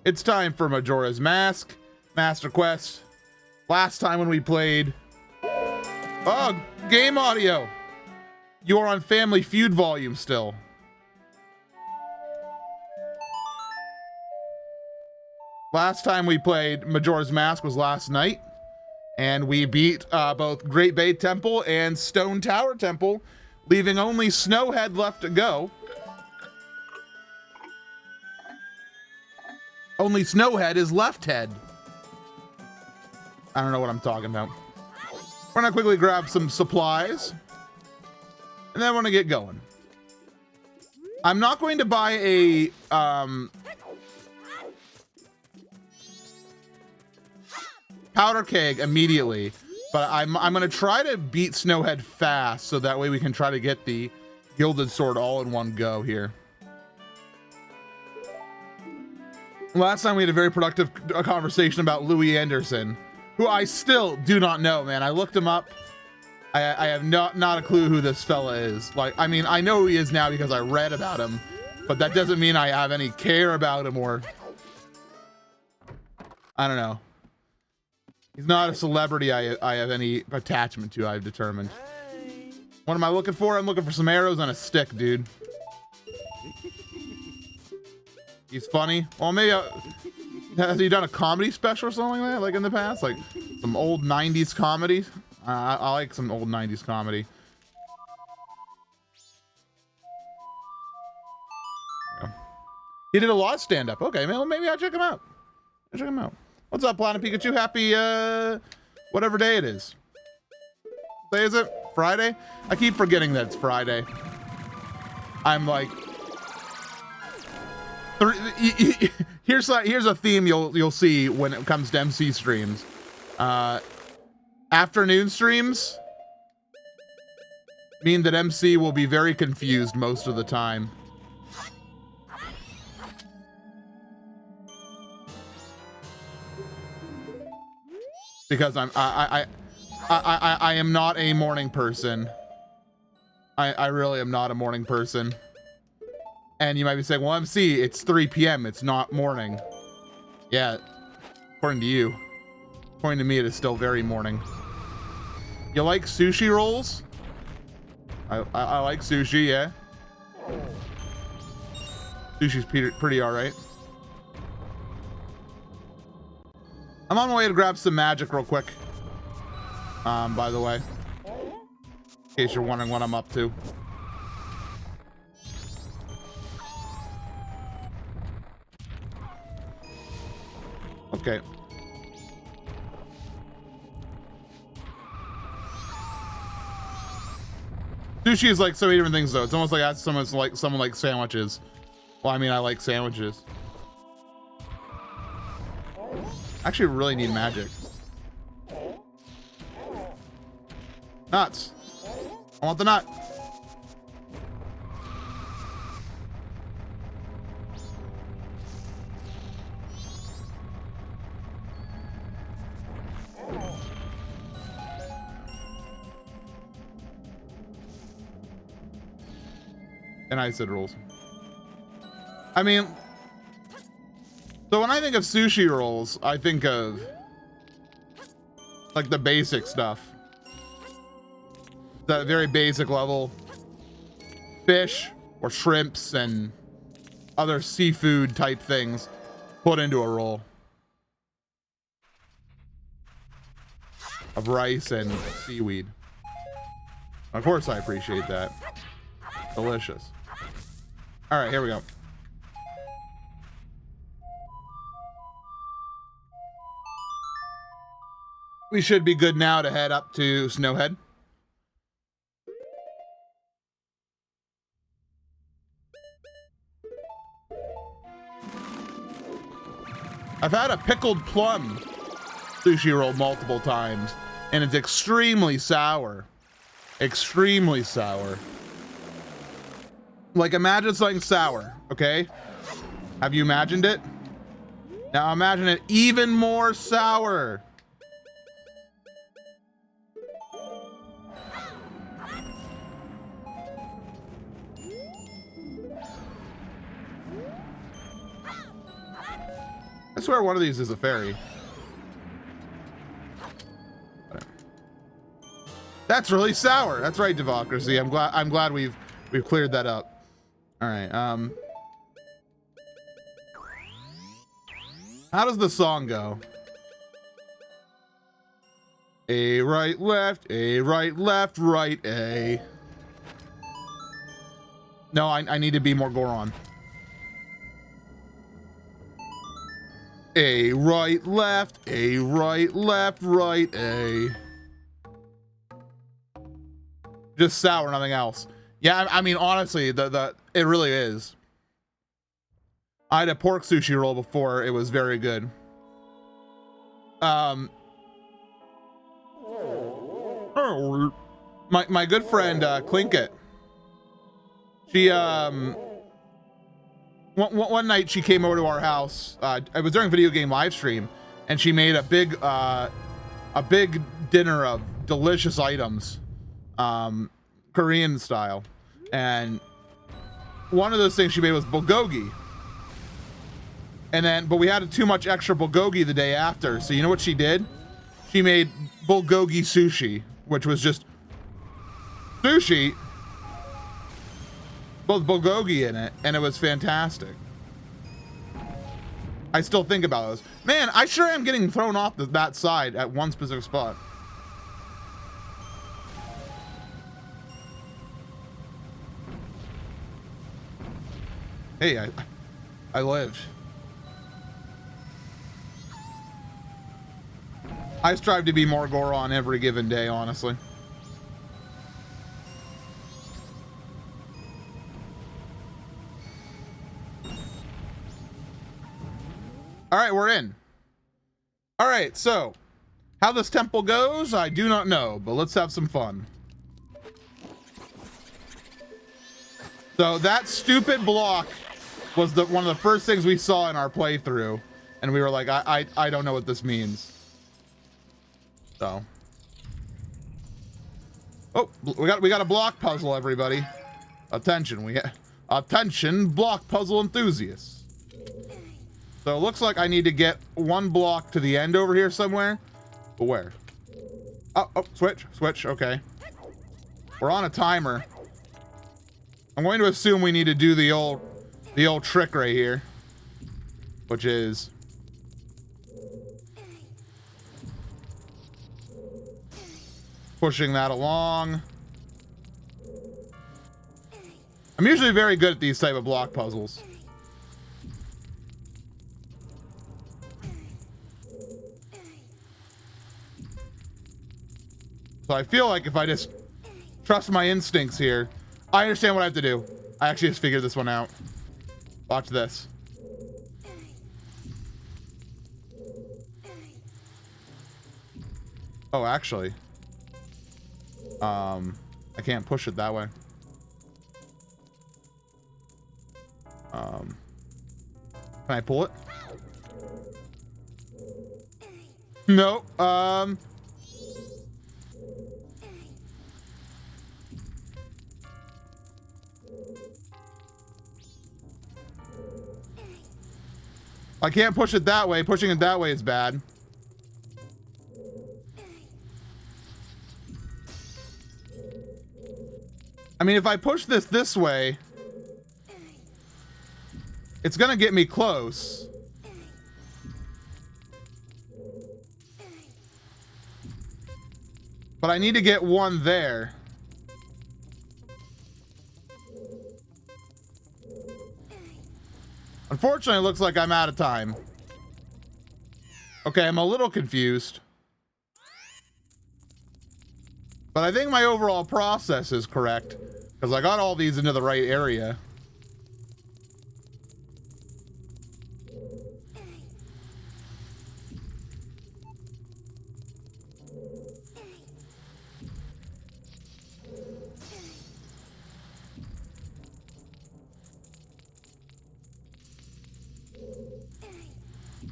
It's time for Majora's Mask, Master Quest. Last time when we played... Oh, game audio! You are on Family Feud volume still. Last time we played Majora's Mask was last night, and we beat both Great Bay Temple and Stone Tower Temple, leaving only Snowhead left to go. Only Snowhead is left head. I don't know what I'm talking about. We're gonna quickly grab some supplies, and then we're gonna get going. I'm not going to buy a powder keg immediately, but I'm gonna try to beat Snowhead fast, so that way we can try to get the Gilded Sword all in one go here. Last time we had a very productive conversation about Louis Anderson, who I still do not know, man. I looked him up. I have not a clue who this fella is. Like, I mean, I know who he is now because I read about him, but that doesn't mean I have any care about him or... I don't know. He's not a celebrity I have any attachment to, I've determined. What am I looking for? I'm looking for some arrows on a stick, dude. He's funny. Well, maybe has he done a comedy special or something like that, like in the past? Like some old 90s comedy? I like some old 90s comedy. Yeah. He did a lot of stand-up. Okay, well, maybe I'll check him out. Check him out. What's up, Planet Pikachu? Happy, whatever day it is. What day is it? Friday? I keep forgetting that it's Friday. I'm like... Here's a theme you'll see when it comes to MC streams. Afternoon streams mean that MC will be very confused most of the time. Because I am not a morning person. I really am not a morning person. And you might be saying, well, MC, it's 3 p.m. It's not morning. Yeah, according to you. According to me, it is still very morning. You like sushi rolls? I like sushi, yeah. Sushi's pretty all right. I'm on my way to grab some magic real quick. By the way. In case you're wondering what I'm up to. Okay. Sushi is like so many different things, though. It's almost like someone like sandwiches. Well, I mean, I like sandwiches. Actually, really need magic. Nuts. I want the nut. And I said rolls. I mean, so when I think of sushi rolls, I think of like the basic stuff. That very basic level. Fish or shrimps and other seafood type things put into a roll. Of rice and seaweed. Of course I appreciate that. Delicious. All right, here we go. We should be good now to head up to Snowhead. I've had a pickled plum sushi roll multiple times, and it's extremely sour. Extremely sour. Like, imagine something sour, okay? Have you imagined it? Now imagine it even more sour. I swear one of these is a fairy. That's really sour. That's right, Democracy. I'm glad we've cleared that up. All right. How does the song go? A right, left, A right, left, right, A. No, I need to be more Goron. A right, left, A right, left, right, A. Just sour, nothing else. Yeah, I mean, honestly, it really is. I had a pork sushi roll before. It was very good. My good friend Clinkett. She one night she came over to our house. It was during video game live stream, and she made a big dinner of delicious items, Korean style, and one of those things she made was bulgogi. But we had too much extra bulgogi the day after, so you know what she did? She made bulgogi sushi, which was just sushi with bulgogi in it, and it was fantastic. I still think about those. Man, I sure am getting thrown off that side at one specific spot. Hey, I lived. I strive to be more Goron every given day, honestly. All right, we're in. All right, so how this temple goes, I do not know, but let's have some fun. So that stupid block was one of the first things we saw in our playthrough, and we were like, I don't know what this means. So, oh, we got a block puzzle, everybody. Attention, attention, block puzzle enthusiasts. So it looks like I need to get one block to the end over here somewhere. But where? Oh, switch. Okay, we're on a timer. I'm going to assume we need to do the old trick right here, which is pushing that along. I'm usually very good at these type of block puzzles. So I feel like if I just trust my instincts here, I understand what I have to do. I actually just figured this one out. Watch this. Oh, actually. I can't push it that way. Can I pull it? No. I can't push it that way. Pushing it that way is bad. I mean, if I push this way, it's gonna get me close. But I need to get one there. Unfortunately, it looks like I'm out of time. Okay, I'm a little confused. But I think my overall process is correct, because I got all these into the right area.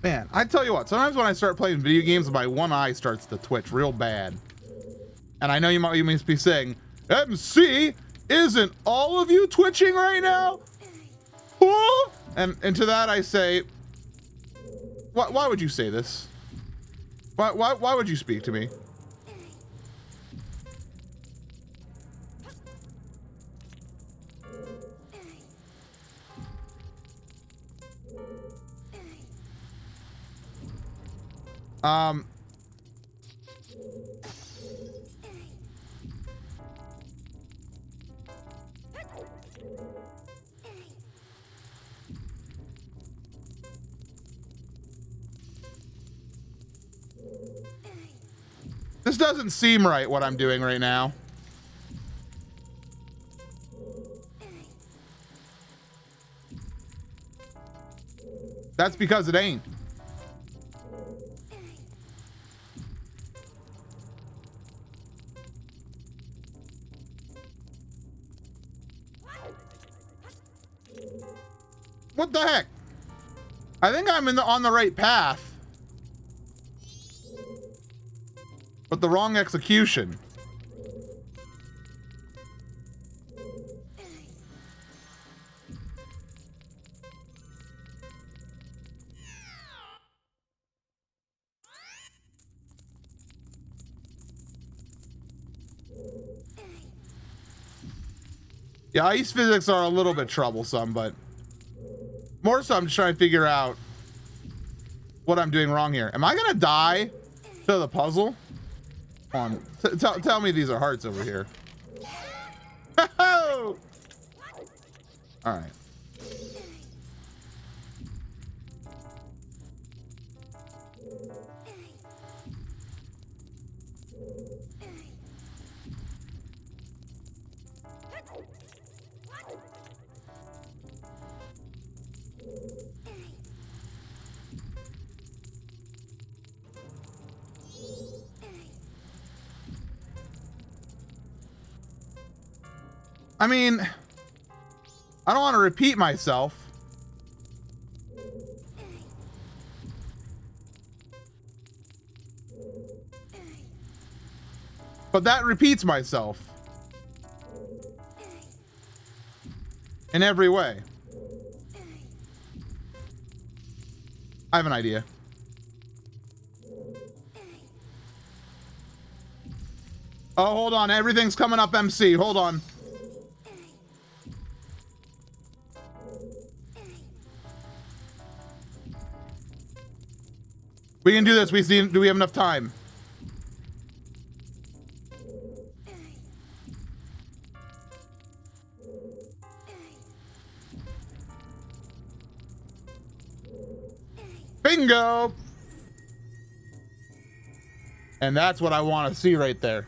Man, I tell you what, sometimes when I start playing video games, my one eye starts to twitch real bad. And I know you must be saying, MC, isn't all of you twitching right now? And to that I say, Why would you say this? Why would you speak to me? This doesn't seem right, what I'm doing right now. That's because it ain't. What the heck? I think I'm on the right path. But the wrong execution. Yeah, ice physics are a little bit troublesome, but more so I'm just trying to figure out what I'm doing wrong here. Am I gonna die to the puzzle? Hold on. Tell me these are hearts over here. All right. I mean, I don't want to repeat myself. But that repeats myself. In every way. I have an idea. Oh, hold on. Everything's coming up MC. Hold on. We can do this. Do we have enough time? Bingo! And that's what I want to see right there.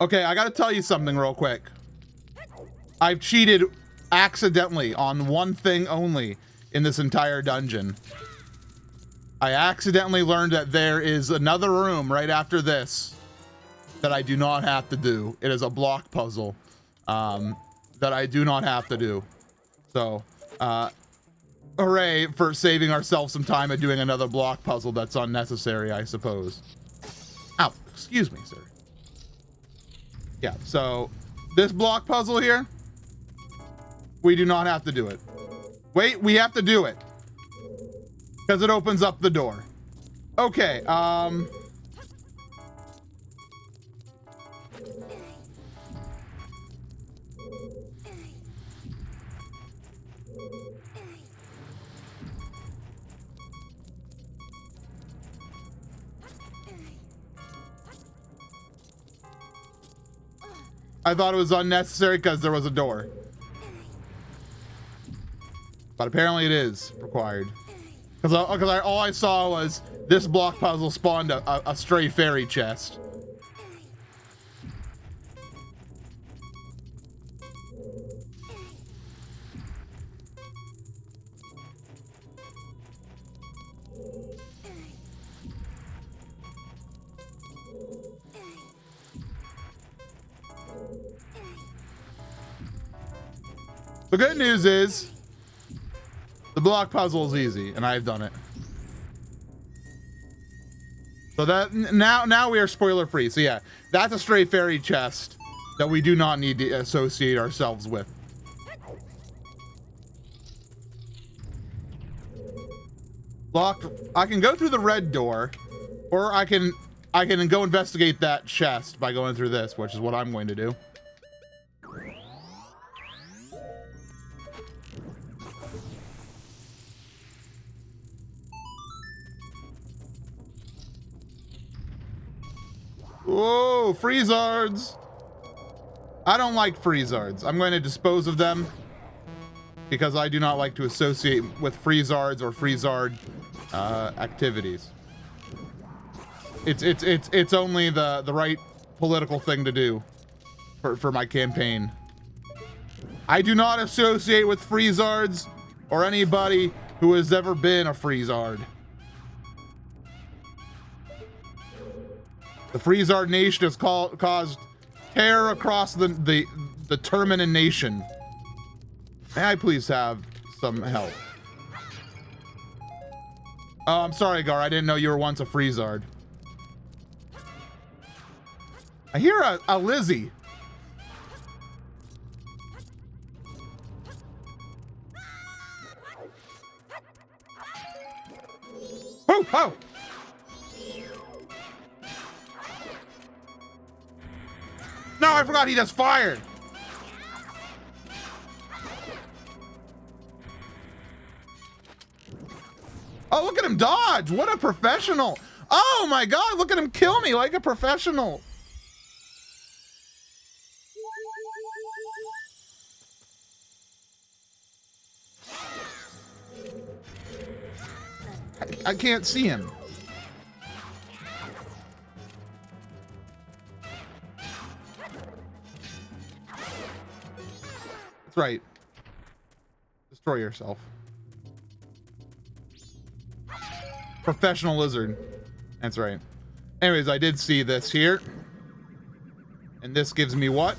Okay, I gotta tell you something real quick. I've cheated accidentally on one thing only in this entire dungeon. I accidentally learned that there is another room right after this that I do not have to do. It is a block puzzle that I do not have to do. So, hooray for saving ourselves some time and doing another block puzzle that's unnecessary, I suppose. Ow, excuse me, sir. Yeah, so this block puzzle here, we do not have to do it. Wait, we have to do it. Because it opens up the door. Okay, I thought it was unnecessary because there was a door. But apparently it is required. Because all I saw was this block puzzle spawned a stray fairy chest. The good news is the block puzzle is easy, and I've done it. So that now we are spoiler free. So yeah, that's a stray fairy chest that we do not need to associate ourselves with. Locked. I can go through the red door, or I can go investigate that chest by going through this, which is what I'm going to do. Whoa, Freezards! I don't like Freezards. I'm going to dispose of them because I do not like to associate with Freezards or Freezard activities. It's only the right political thing to do for my campaign. I do not associate with Freezards or anybody who has ever been a Freezard. The Freezard Nation has caused terror across the Terminin Nation. May I please have some help? Oh, I'm sorry, Gar. I didn't know you were once a Freezard. I hear a Lizzie. Oh, oh! No, I forgot he does fire. Oh, look at him dodge. What a professional. Oh my God, look at him kill me like a professional. I can't see him. That's right. Destroy yourself. Professional lizard. That's right. Anyways, I did see this here. And this gives me what?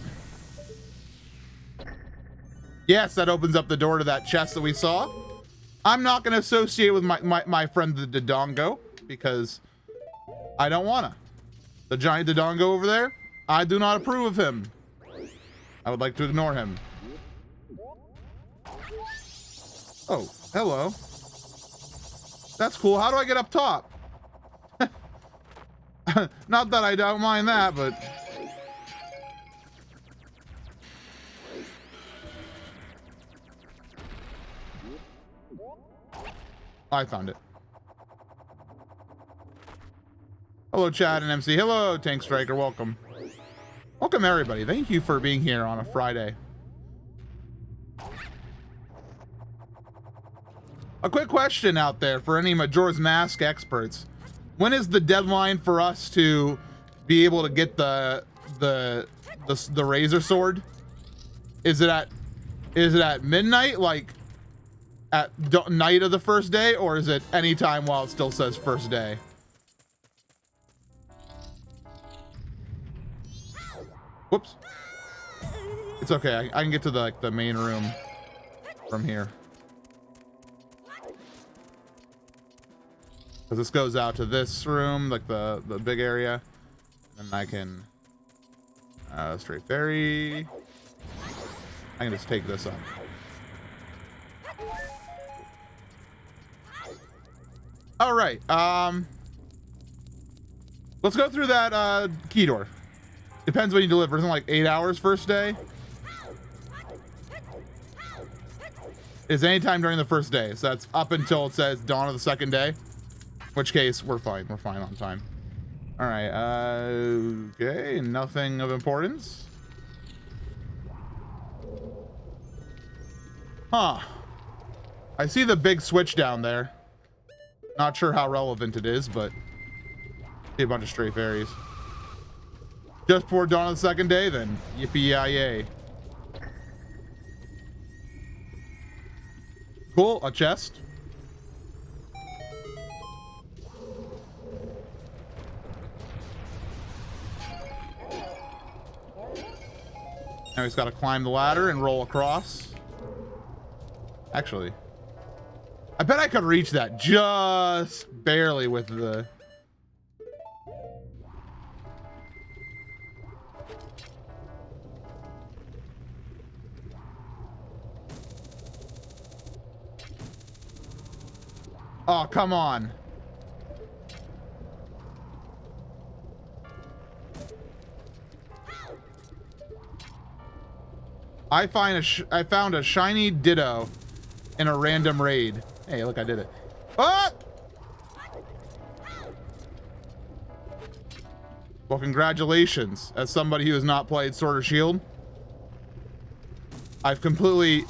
Yes, that opens up the door to that chest that we saw. I'm not going to associate with my friend the Dodongo because I don't want to. The giant Dodongo over there, I do not approve of him. I would like to ignore him. Oh, hello. That's cool. How do I get up top? Not that I don't mind that, but... I found it. Hello, Chad and MC. Hello, Tank Striker. Welcome. Welcome, everybody. Thank you for being here on a Friday. A quick question out there for any Majora's Mask experts. When is the deadline for us to be able to get the Razor Sword? Is it at midnight, like at night of the first day, or is it any time while it still says first day? Whoops. It's okay. I can get to the main room from here. Because this goes out to this room, like the big area. And I can straight ferry. I can just take this up. All right. Let's go through that key door. Depends when you deliver. Isn't it like 8 hours first day? Is any time during the first day. So that's up until it says dawn of the second day. In which case, we're fine. We're fine on time. All right. Okay. Nothing of importance. Huh. I see the big switch down there. Not sure how relevant it is, but see a bunch of stray fairies. Just before dawn of the second day, then yippee-yi-yay. Cool, a chest. Now he's got to climb the ladder and roll across. Actually, I bet I could reach that just barely with the... Oh, come on. I found a shiny Ditto in a random raid. Hey, look, I did it. Ah! Well, congratulations. As somebody who has not played Sword or Shield, I've completely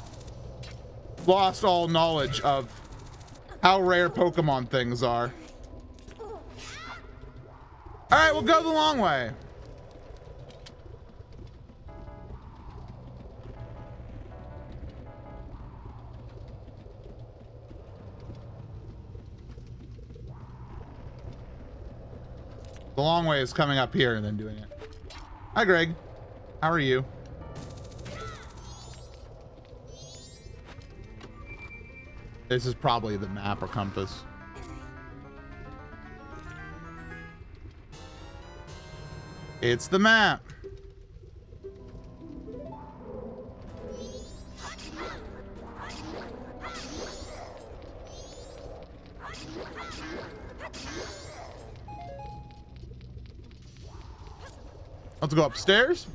lost all knowledge of how rare Pokemon things are. All right, we'll go the long way. The long way is coming up here and then doing it. Hi, Greg. How are you? This is probably the map or compass. It's the map. Let's go upstairs.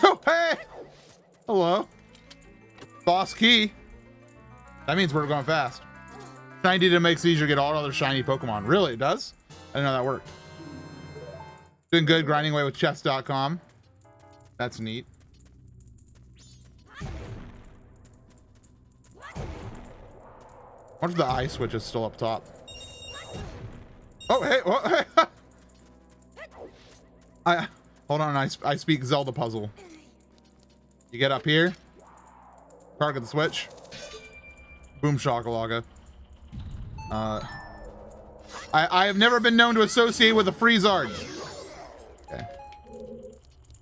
Oh, hey! Hello. Boss key. That means we're going fast. Shiny to makes it easier to get all other shiny Pokemon. Really, it does? I didn't know that worked. Doing good, grinding away with chess.com. That's neat. What if the eye switch is still up top? Oh, hey, what? Hey. Hold on, I speak Zelda puzzle. You get up here, target the switch, boom shakalaka. I have never been known to associate with a Freezard. Okay.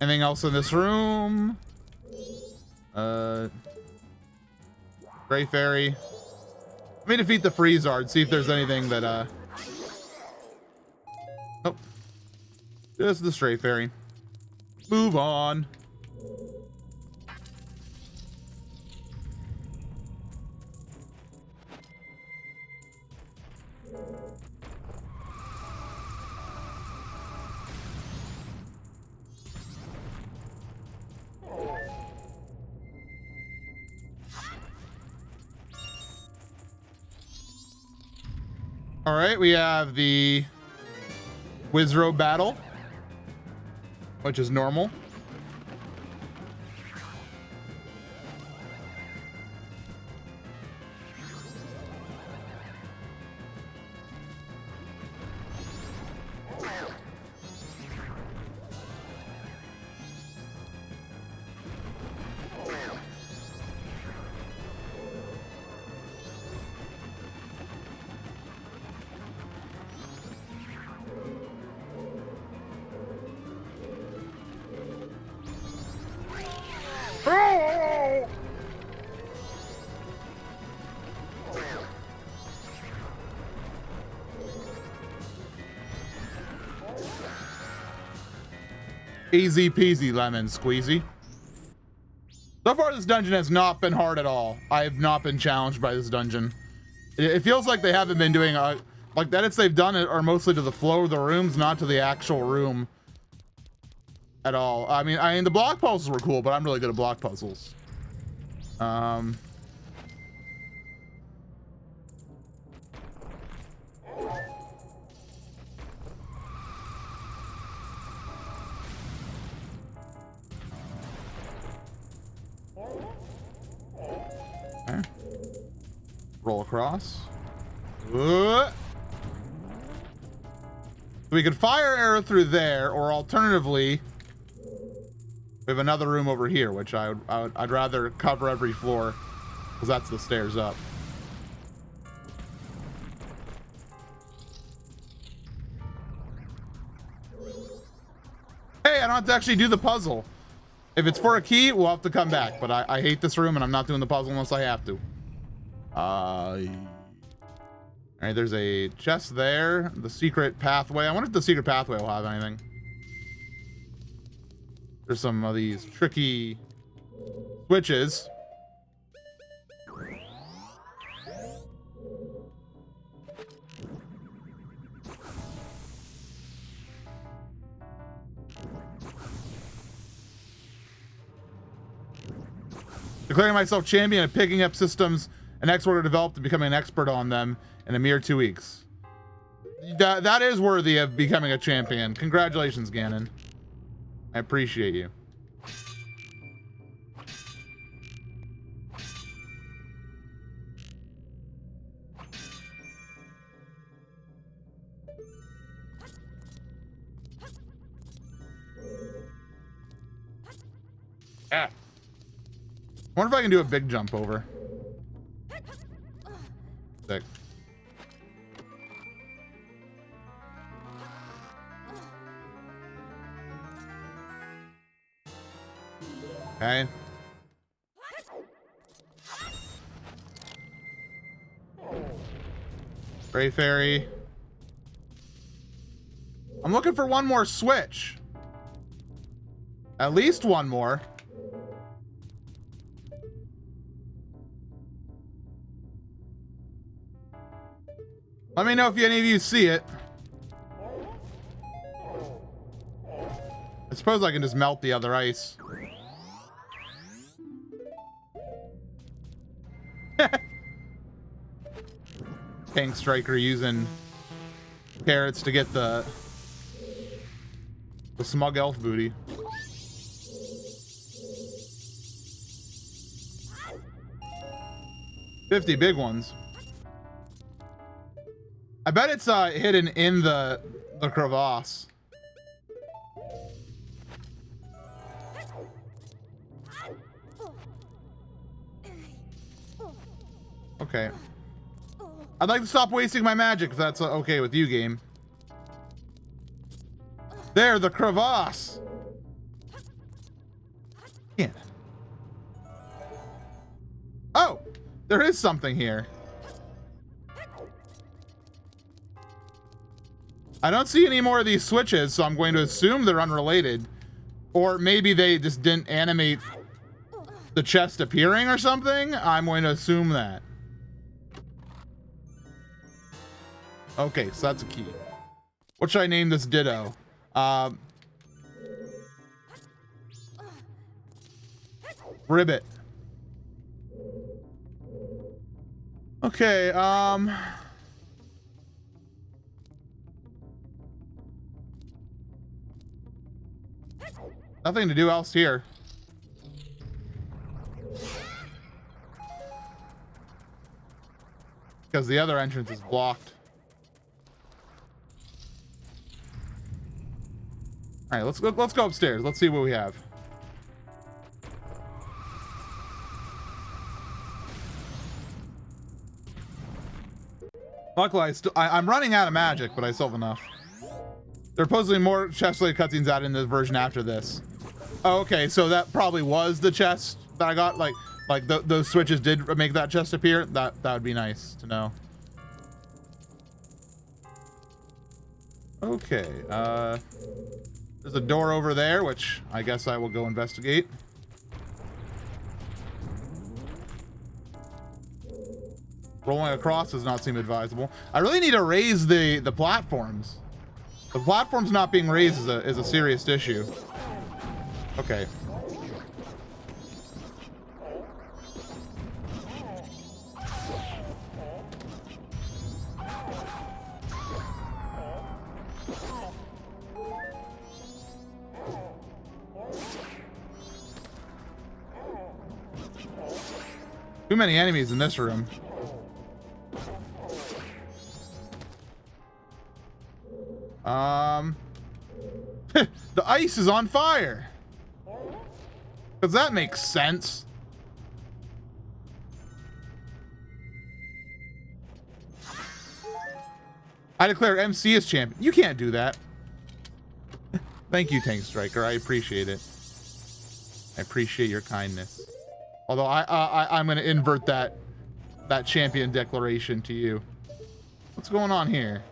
Anything else in this room? Gray Fairy. Let me defeat the Freezard, see if there's anything that, oh. Just the Stray Fairy. Move on. All right, we have the Wizrobe battle, which is normal. Easy peasy lemon squeezy. So far, this dungeon has not been hard at all. I have not been challenged by this dungeon. It feels like they haven't been doing like the edits they've done are mostly to the flow of the rooms, not to the actual room at all. I mean the block puzzles were cool, but I'm really good at block puzzles. Okay. Roll across. We could fire arrow through there, or alternatively, we have another room over here, which I'd rather cover every floor, because that's the stairs up. Hey, I don't have to actually do the puzzle. If it's for a key, we'll have to come back, but I hate this room and I'm not doing the puzzle unless I have to. All right, there's a chest there. The secret pathway. I wonder if the secret pathway will have anything. There's some of these tricky switches. Declaring myself champion and picking up systems an expert developed and becoming an expert on them in a mere 2 weeks. That is worthy of becoming a champion. Congratulations, Ganon. I appreciate you. Ah. I wonder if I can do a big jump over. Sick. Okay. Gray Fairy. I'm looking for one more switch. At least one more. Let me know if any of you see it. I suppose I can just melt the other ice. Tank Striker using carrots to get the smug elf booty. $50 big ones. I bet it's hidden in the crevasse. Okay. I'd like to stop wasting my magic if that's okay with you, game. There, the crevasse. Yeah. Oh, there is something here. I don't see any more of these switches, so I'm going to assume they're unrelated. Or maybe they just didn't animate the chest appearing or something. I'm going to assume that. Okay, so that's a key. What should I name this Ditto? Ribbit. Okay, nothing to do else here. Because the other entrance is blocked. All right, let's go upstairs. Let's see what we have. Luckily, I'm running out of magic, but I still have enough. There are supposedly more chest-related cutscenes added in the version after this. Oh, okay, so that probably was the chest that I got. Like those switches did make that chest appear. That would be nice to know. Okay, there's a door over there, which I guess I will go investigate. Rolling across does not seem advisable. I really need to raise the platforms. The platforms not being raised is a serious issue. Okay. Too many enemies in this room. The ice is on fire. Does that make sense? I declare MC as champion. You can't do that. Thank you, Tank Striker. I appreciate it. I appreciate your kindness. Although I'm going to invert that champion declaration to you. What's going on here?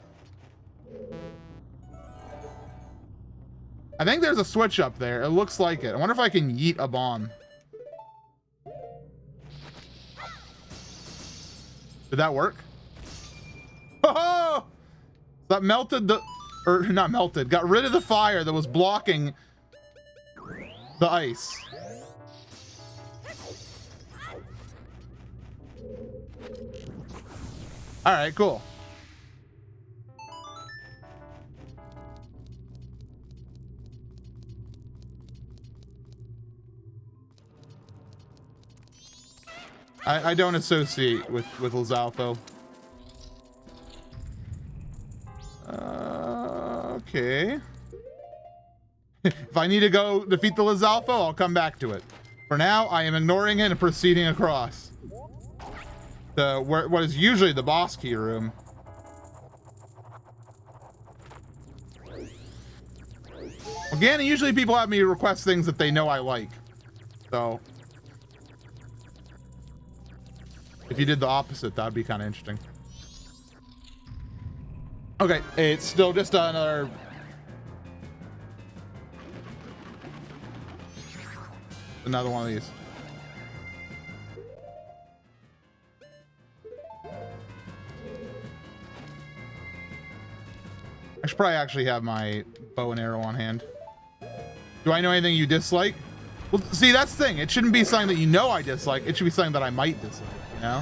I think there's a switch up there. It looks like it. I wonder if I can yeet a bomb. Did that work? Oh! That melted the... Or not melted. Got rid of the fire that was blocking the ice. All right, cool. I don't associate with Lizalfo. Okay. If I need to go defeat the Lizalfo, I'll come back to it. For now, I am ignoring it and proceeding across what is usually the boss key room. Again, usually people have me request things that they know I like. So if you did the opposite, that'd be kind of interesting. Okay, it's still just another... Another one of these. I should probably actually have my bow and arrow on hand. Do I know anything you dislike? Well, see, that's the thing. It shouldn't be something that you know I dislike. It should be something that I might dislike, you know?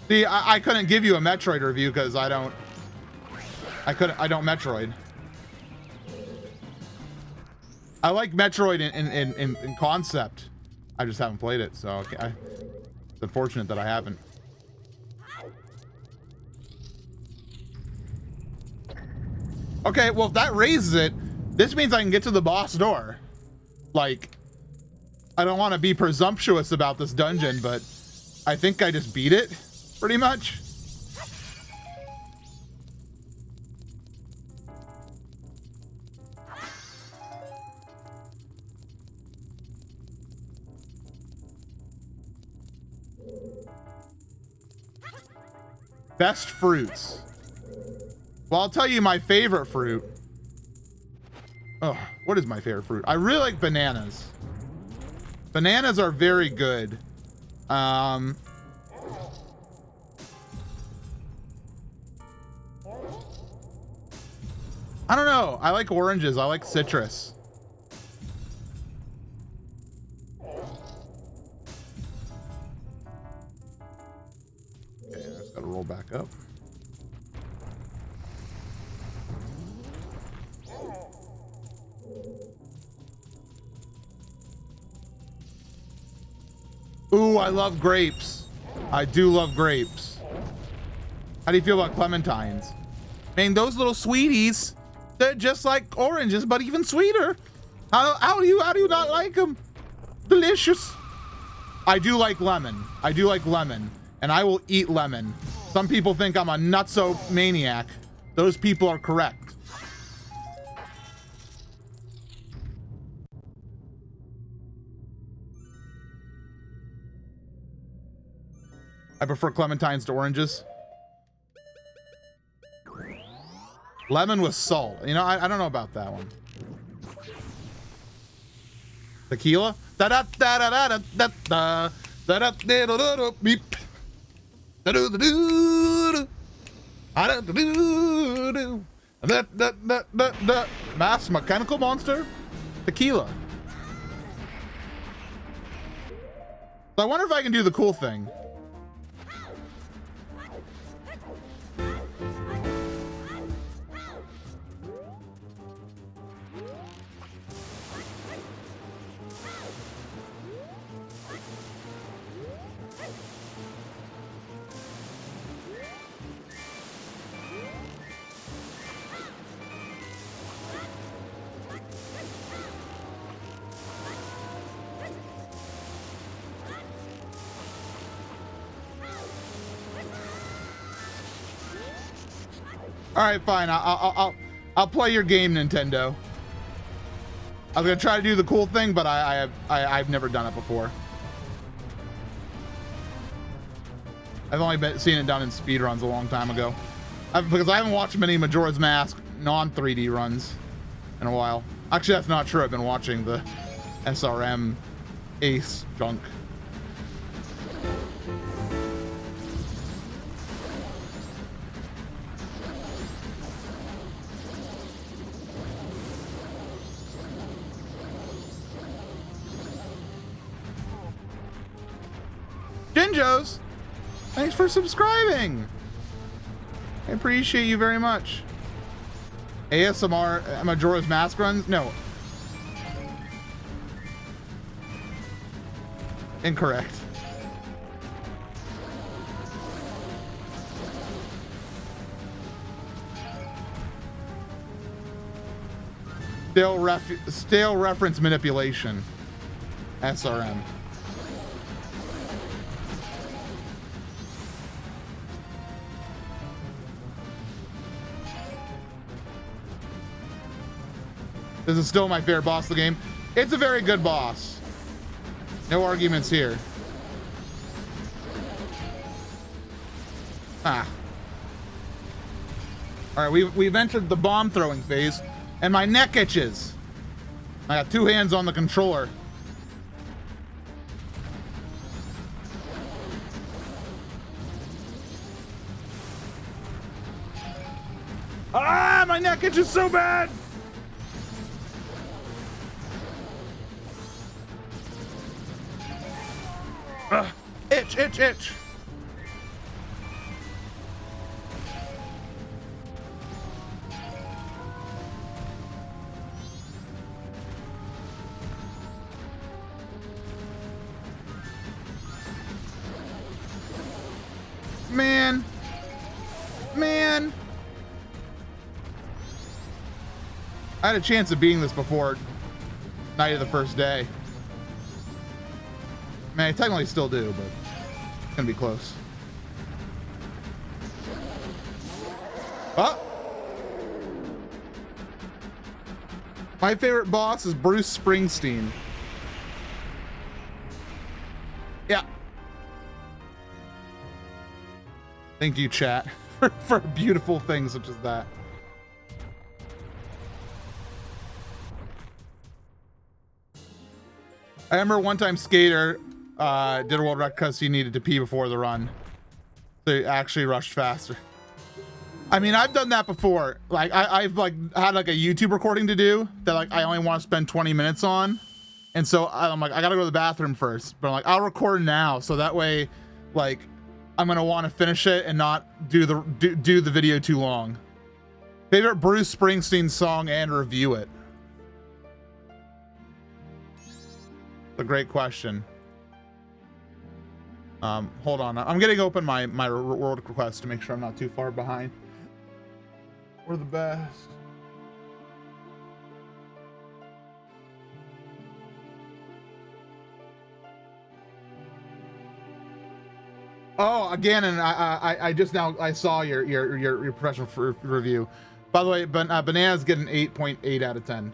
See, I couldn't give you a Metroid review because I don't Metroid. I like Metroid in concept. I just haven't played it, so okay, it's unfortunate that I haven't. Okay, well, if that raises it, this means I can get to the boss door. Like, I don't want to be presumptuous about this dungeon, but I think I just beat it. Pretty much. Best fruits. Well, I'll tell you my favorite fruit. Oh, what is my favorite fruit? I really like bananas. Bananas are very good. I don't know. I like oranges. I like citrus. Okay, I just gotta roll back up. Ooh, I love grapes. I do love grapes. How do you feel about clementines? Man, those little sweeties. They're just like oranges, but even sweeter. How do you not like them? Delicious. I do like lemon. I do like lemon, and I will eat lemon. Some people think I'm a nutso maniac. Those people are correct. I prefer clementines to oranges. Lemon with salt. You know, I don't know about that one. Tequila? Da da da da da da da da da da da da beep. Da do da do. Da da do do. Da da da da da. Mass Mechanical Monster? Tequila. So I wonder if I can do the cool thing. right, fine. I'll play your game, Nintendo. I was gonna try to do the cool thing, but I've never done it before. I've only seen it done in speedruns a long time ago. Because I haven't watched many Majora's Mask non-3D runs in a while. Actually, that's not true. I've been watching the SRM Ace junk. Jinjos, thanks for subscribing. I appreciate you very much. ASMR Majora's Mask runs? No. Incorrect. Stale reference manipulation. SRM. This is still my favorite boss of the game. It's a very good boss. No arguments here. Ah. All right, we've entered the bomb throwing phase, and my neck itches. I got two hands on the controller. Ah, my neck itches so bad. Itch, itch, itch. Man. I had a chance of beating this before night of the first day. I mean, I technically still do, but it's gonna be close. Oh! My favorite boss is Bruce Springsteen. Yeah. Thank you, chat, for beautiful things such as that. I remember one time Skater did a world record because he needed to pee before the run. So he actually rushed faster. I mean, I've done that before. Like I've like had like a YouTube recording to do that like I only want to spend 20 minutes on. And so I'm like, I gotta go to the bathroom first. But I'm like, I'll record now. So that way, like, I'm gonna want to finish it and not do the video too long. Favorite Bruce Springsteen song and review it. A great question. Hold on. I'm getting open my world request to make sure I'm not too far behind. We're the best. Oh, again, and I just now I saw your professional review. By the way, Bananas get an 8.8 out of 10.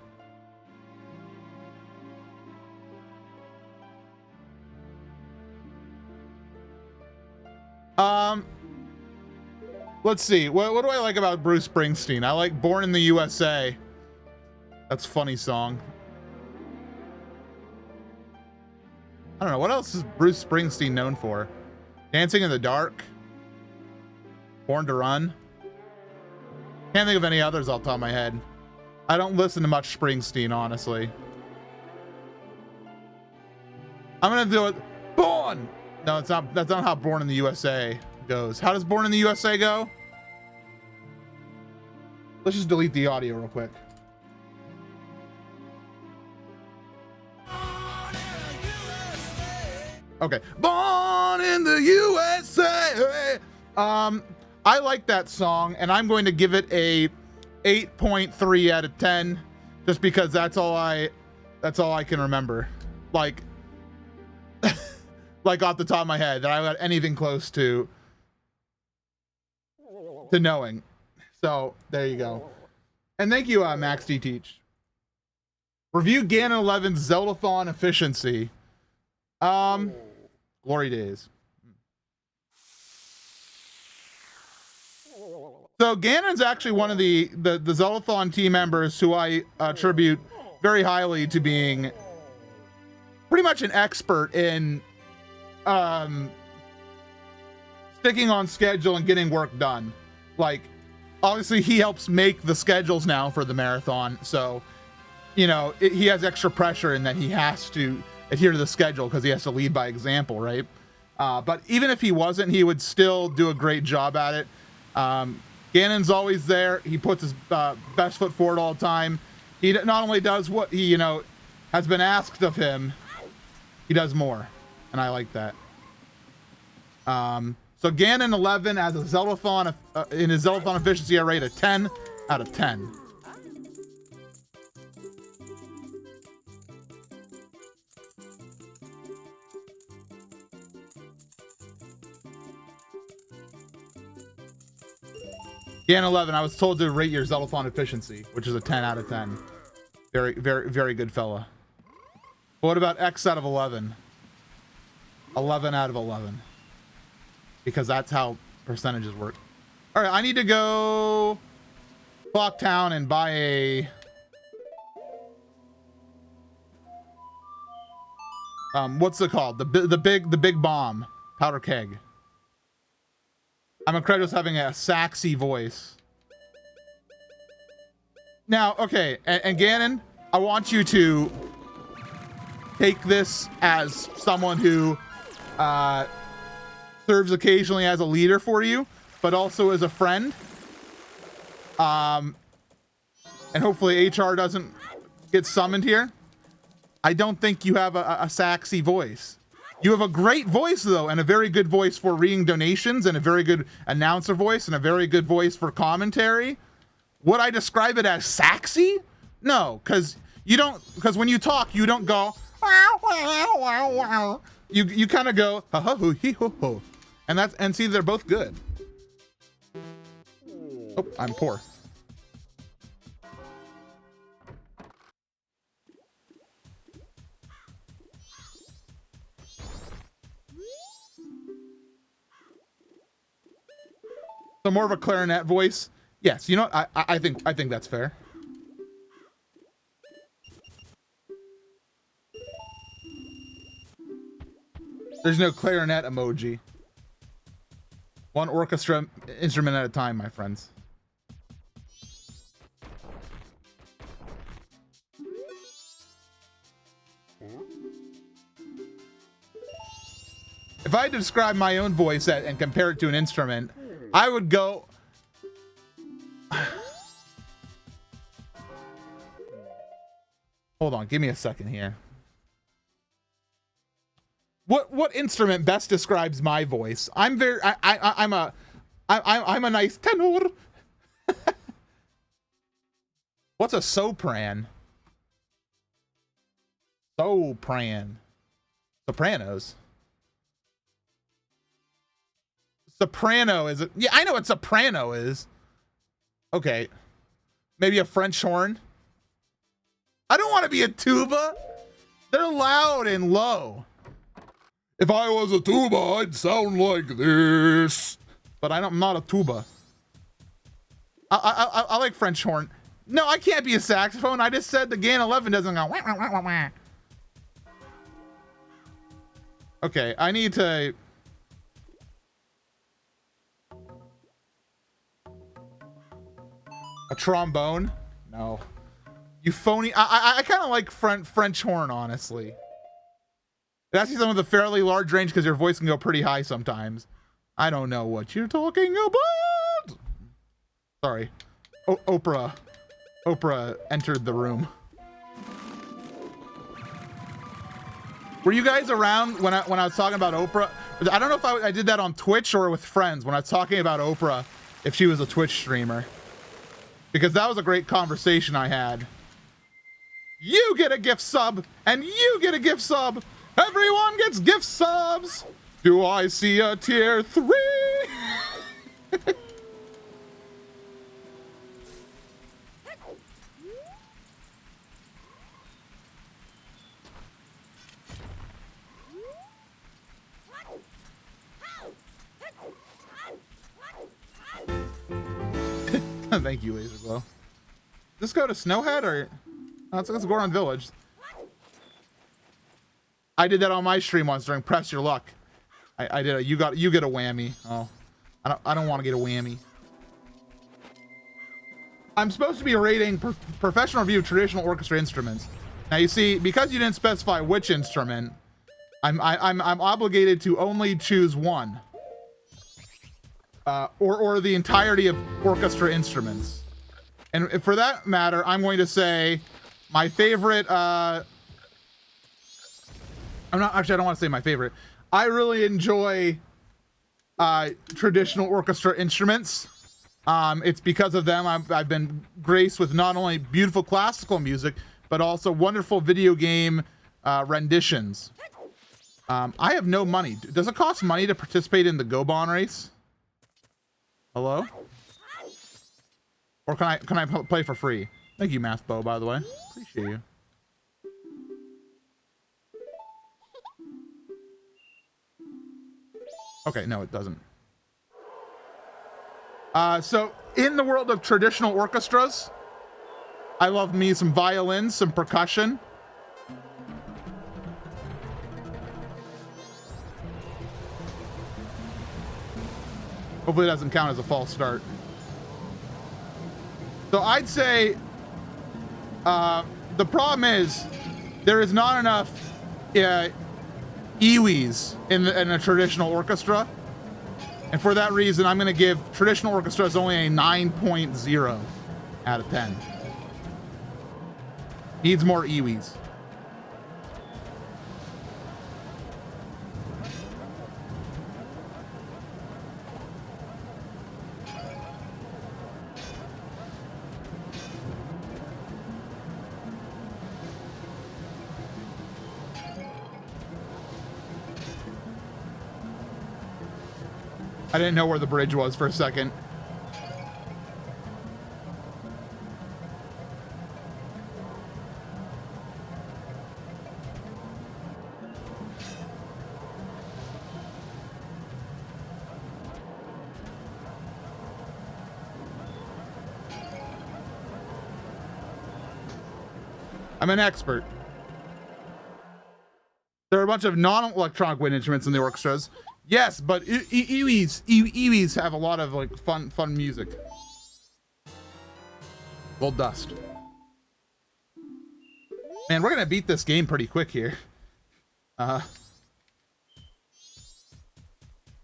Let's see. What do I like about Bruce Springsteen? I like Born in the USA. That's a funny song. I don't know. What else is Bruce Springsteen known for? Dancing in the Dark? Born to Run? Can't think of any others off the top of my head. I don't listen to much Springsteen, honestly. I'm gonna do it. Born! No, it's not. That's not how Born in the USA goes. How does Born in the USA go? Let's just delete the audio real quick. Okay. Born in the USA. I like that song, and I'm going to give it a 8.3 out of 10, just because that's all I can remember. Like off the top of my head, that I got anything close to knowing. So there you go. And thank you, Max D Teach. Review Ganon 11's Zeldathon efficiency. Glory days. So Ganon's actually one of the Zeldathon team members who I attribute very highly to being pretty much an expert in sticking on schedule and getting work done. Like, obviously he helps make the schedules now for the marathon, so you know he has extra pressure in that he has to adhere to the schedule because he has to lead by example, right? But even if he wasn't, he would still do a great job at it. Ganon's always there. He puts his best foot forward all the time. He not only does what he, you know, has been asked of him, he does more, and I like that. So Ganon 11 as a Zeldathon, in his Zeldathon efficiency, I rate a 10 out of 10. Ganon 11, I was told to rate your Zeldathon efficiency, which is a 10 out of 10. Very, very, very good fella. But what about X out of 11? 11 out of 11. Because that's how percentages work. All right, I need to go Clock Town and buy a what's it called? The big bomb powder keg. I'm incredulous having a saxy voice. Now, okay, and Ganon, I want you to take this as someone who serves occasionally as a leader for you, but also as a friend. And hopefully HR doesn't get summoned here. I don't think you have a saxy voice. You have a great voice, though, and a very good voice for reading donations, and a very good announcer voice, and a very good voice for commentary. Would I describe it as saxy? No, because you don't. Because when you talk, you don't go. Wow, wow, wow, wow. You kind of go. Ha ha hoo hee ho ho, and see, they're both good. Oh, I'm poor. So more of a clarinet voice. Yes, you know what? I think that's fair. There's no clarinet emoji. One orchestra instrument at a time, my friends. If I had to describe my own voice and compare it to an instrument, I would go. Hold on, give me a second here. What instrument best describes my voice? I'm a nice tenor. What's a sopran? Sopran. Sopranos. Soprano is it? Yeah, I know what soprano is. Okay. Maybe a French horn. I don't want to be a tuba. They're loud and low. If I was a tuba, I'd sound like this. But I'm not a tuba. I like French horn. No, I can't be a saxophone. I just said the Ganon 11 doesn't go. Wah, wah, wah, wah, wah. Okay, I need to. A trombone? No. You phony. I kind of like French horn, honestly. It has to be some of the fairly large range because your voice can go pretty high sometimes. I don't know what you're talking about. Sorry. Oprah entered the room. Were you guys around when I was talking about Oprah? I don't know if I did that on Twitch or with friends when I was talking about Oprah, if she was a Twitch streamer. Because that was a great conversation I had. You get a gift sub, and you get a gift sub. Everyone gets gift subs. Do I see a tier 3? Thank you, Laser Glow. Let's go to Snowhead or let's go on Village. I did that on my stream once during Press Your Luck. I did a you get a whammy. Oh, I don't want to get a whammy. I'm supposed to be rating professional review of traditional orchestra instruments. Now you see, because you didn't specify which instrument, I'm obligated to only choose one, or the entirety of orchestra instruments. And for that matter, I'm going to say my favorite. I don't want to say my favorite. I really enjoy traditional orchestra instruments. It's because of them I've been graced with not only beautiful classical music, but also wonderful video game renditions. I have no money. Does it cost money to participate in the Gobon race? Hello? Or can I play for free? Thank you, Mathbo, by the way. Appreciate you. Okay, no, it doesn't. So in the world of traditional orchestras, I love me some violins, some percussion. Hopefully it doesn't count as a false start. So I'd say the problem is there is not enough Iwis in a traditional orchestra. And for that reason, I'm going to give traditional orchestras only a 9.0 out of 10. Needs more Iwis. I didn't know where the bridge was for a second. I'm an expert. There are a bunch of non-electronic wind instruments in the orchestras. Yes, but Iwis have a lot of like fun music. Gold dust. Man, we're gonna beat this game pretty quick here.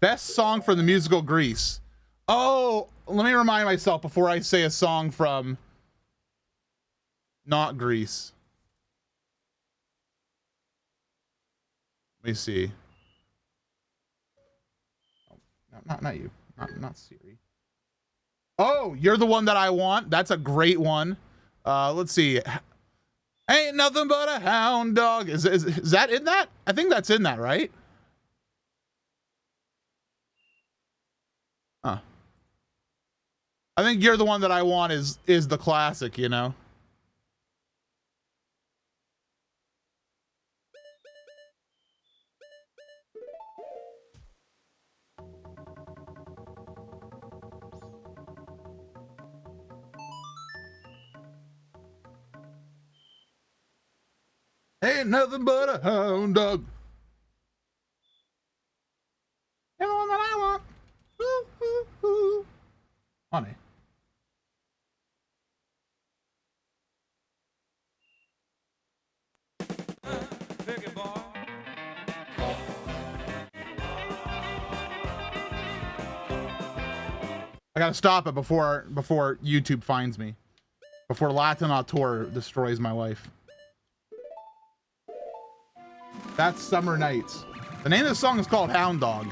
Best song from the musical Grease. Oh, let me remind myself before I say a song from not Grease. Let me see. Not you. Not Siri. Oh, you're the one that I want. That's a great one. Let's see. Ain't nothing but a hound dog. Is that in that? I think that's in that, right? Huh. I think you're the one that I want is the classic, you know? Ain't nothing but a hound dog. Everyone that I want. Ooh, ooh, ooh. Honey. I gotta stop it before YouTube finds me. Before Latin Auteur destroys my life. That's Summer Nights. The name of the song is called Hound Dog.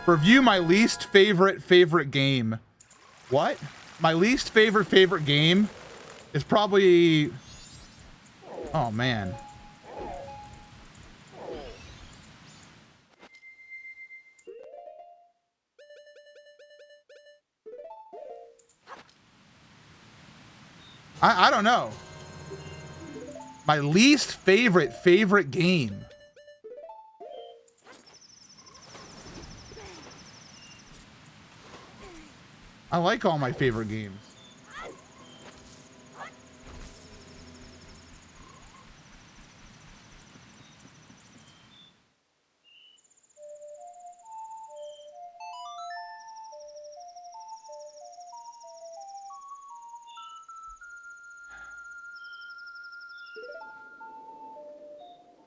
Review my least favorite game. What? My least favorite game is probably... Oh, man. I don't know. My least favorite game. I like all my favorite games.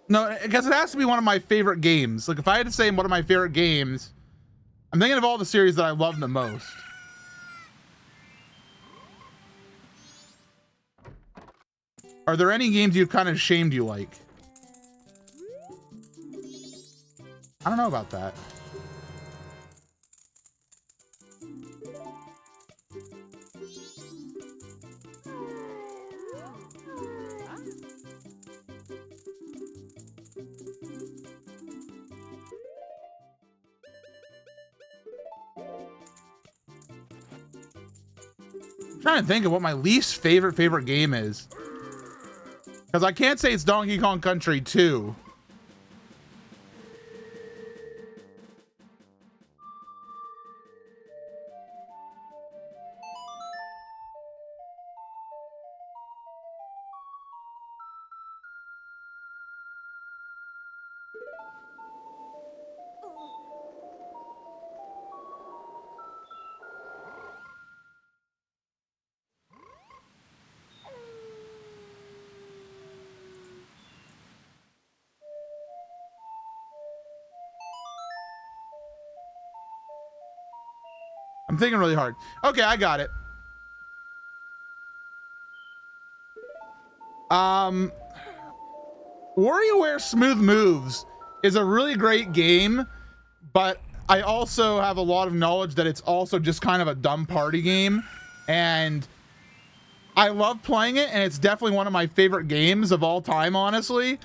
No, because it has to be one of my favorite games. Like, if I had to say one of my favorite games, I'm thinking of all the series that I love the most. Are there any games you've kind of shamed you like? I don't know about that. I'm trying to think of what my least favorite game is. Because I can't say it's Donkey Kong Country 2. I'm thinking really hard. Okay, I got it. WarioWare Smooth Moves is a really great game, but I also have a lot of knowledge that it's also just kind of a dumb party game, and I love playing it, and it's definitely one of my favorite games of all time, honestly.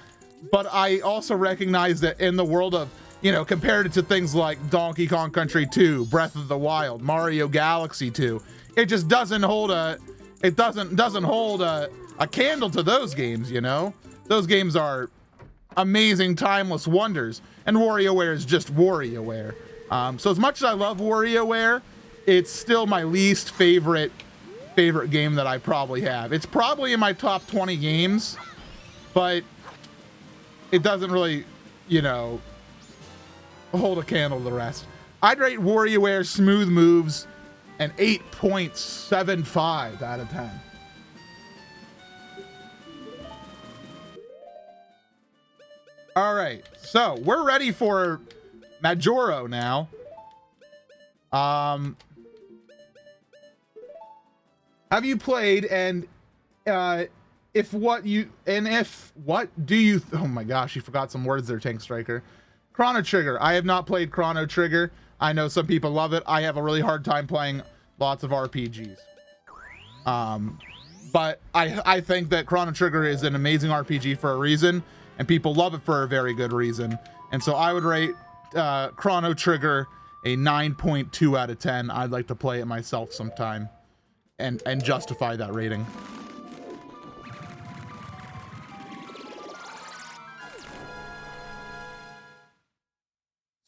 But I also recognize that in the world of, you know, compared it to things like Donkey Kong Country 2, Breath of the Wild, Mario Galaxy 2, it just doesn't hold a candle to those games, you know? Those games are amazing, timeless wonders, and WarioWare is just WarioWare. So as much as I love WarioWare, it's still my least favorite game that I probably have. It's probably in my top 20 games, but it doesn't really, you know, hold a candle to the rest. I'd rate WarioWare Smooth Moves an 8.75 out of 10. All right, so we're ready for Majora now. Have you played, and if what do you, oh my gosh, you forgot some words there, Tank Striker. Chrono Trigger. I have not played Chrono Trigger. I know some people love it. I have a really hard time playing lots of RPGs. But I think that Chrono Trigger is an amazing RPG for a reason, and people love it for a very good reason. And so I would rate Chrono Trigger a 9.2 out of 10. I'd like to play it myself sometime and justify that rating.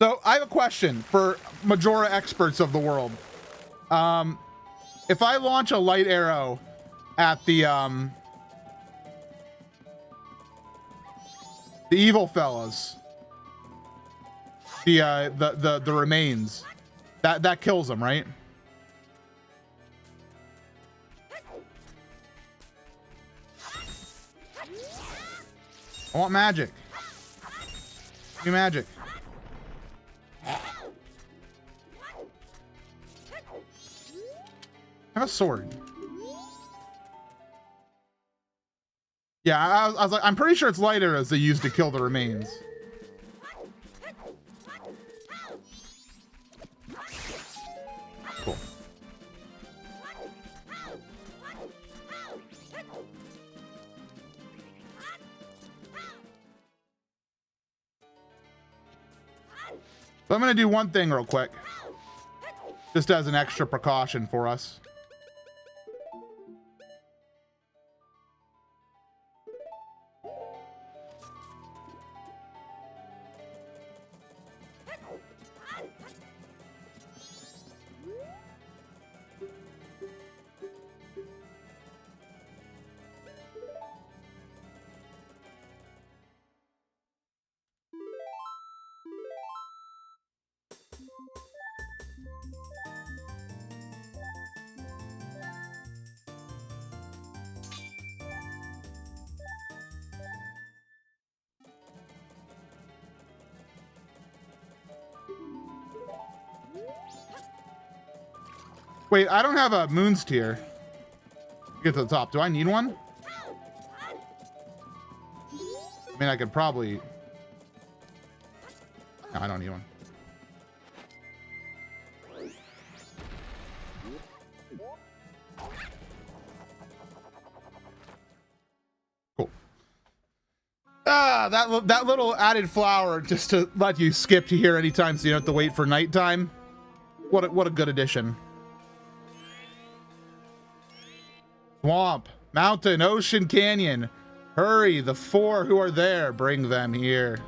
So I have a question for Majora experts of the world. If I launch a light arrow at the evil fellas, the remains, that kills them, right? I want magic. Give me magic. I have a sword. Yeah, I was like, I'm pretty sure it's light arrows they use to kill the remains. Cool. So I'm gonna do one thing real quick, just as an extra precaution for us. Wait, I don't have a Moon's Tear. Get to the top. Do I need one? I mean, I could probably... No, I don't need one. Cool. Ah, that little added flower just to let you skip to here anytime so you don't have to wait for nighttime. What a good addition. Swamp, mountain, ocean, canyon. Hurry, the 4 who are there, bring them here.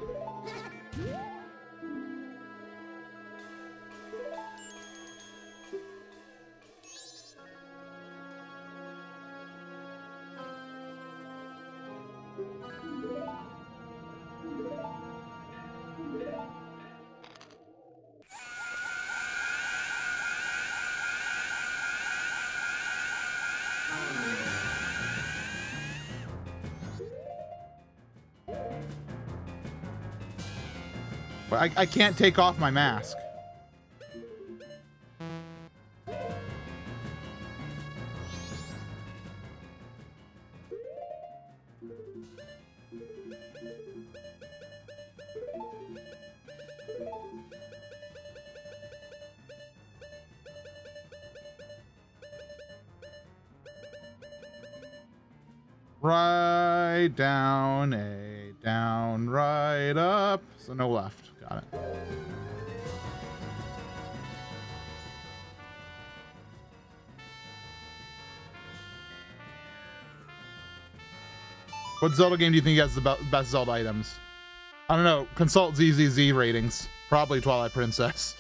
I can't take off my mask. Right down, A, down, right up. So no left. Got it. What Zelda game do you think has the best Zelda items? I don't know. Consult ZZZ ratings. Probably Twilight Princess.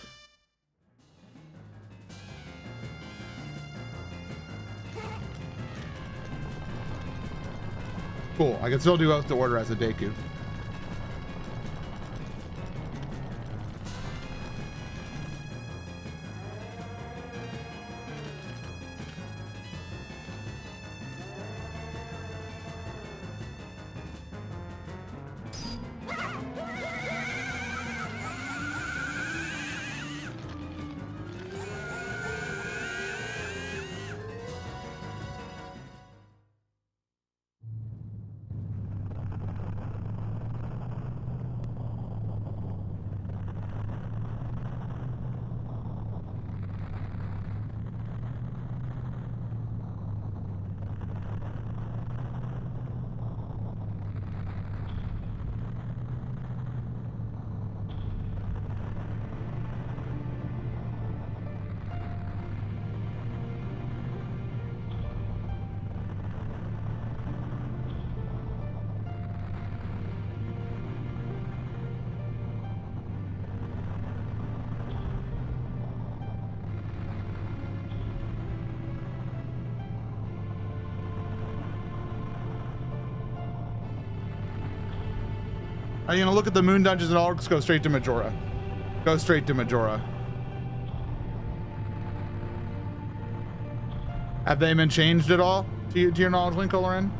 Cool. I can still do Oath to Order as a Deku. Are you gonna look at the moon dungeons and all? Just go straight to Majora. Go straight to Majora. Have they been changed at all to your knowledge, Link Colorin?